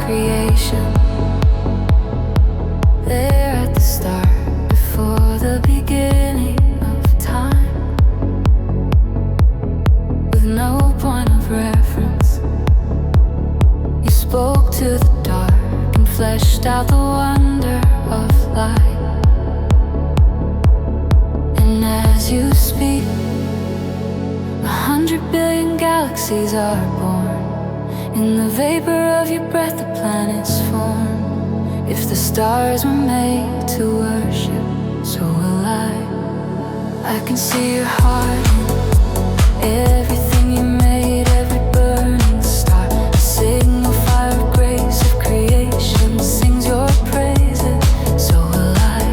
creation. There at the start, before the beginning of time, with no point of reference, you spoke to the dark and fleshed out the wonder of light. And as you speak, 100 billion galaxies are born. In the vapor of your breath, the planets form. If the stars were made to worship, so will I. I can see your heart in everything you made, every burning star. A signal fire of grace of creation sings your praises, so will I.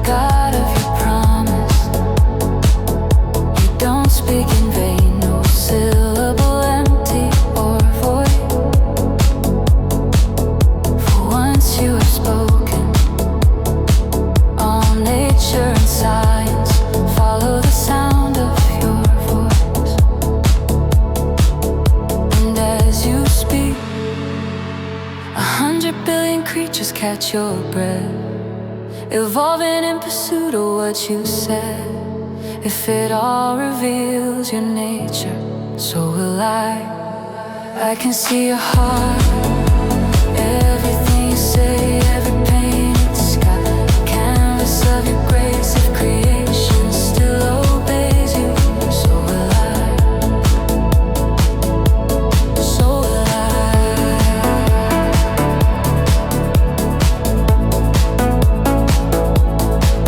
God of your promise, you don't speak in vain, no syllable empty or void. For once you have spoken, all nature and science follow the sound of your voice. And as you speak, 100 billion creatures catch your breath, evolving in pursuit of what you said. If it all reveals your nature, so will I. I can see your heart, everything you say, every painted sky. The canvas of your grace of creation still obeys you, so will I. So will I.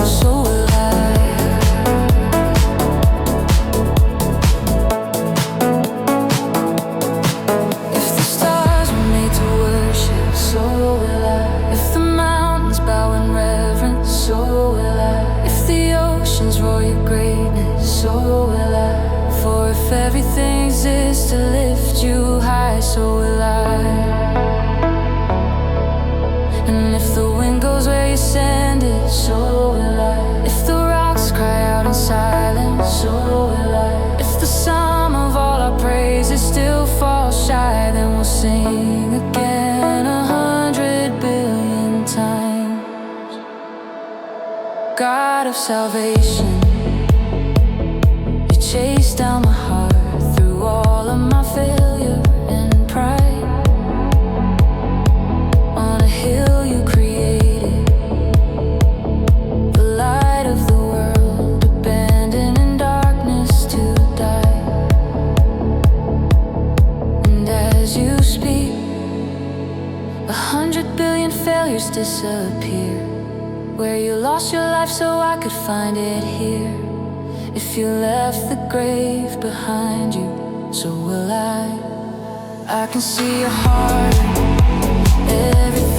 So will I. If the stars were made to worship, so will I. If the mountains bow in reverence, so will I. If the oceans roar your greatness, so will I. For if everything exists to lift you high, so will I. And if the wind goes where you send it, so will I. If the rocks cry out in silence, so will I. If the sum of all our praises still falls shy, then we'll sing again 100 billion times. God of salvation, you chased down my heart through all of my failure and pride. On a hill you created, the light of the world, abandoned in darkness to die. And as you speak, 100 billion failures disappear. Where you lost your life so I could find it here. If you left the grave behind you, so will I. I can see your heart, everything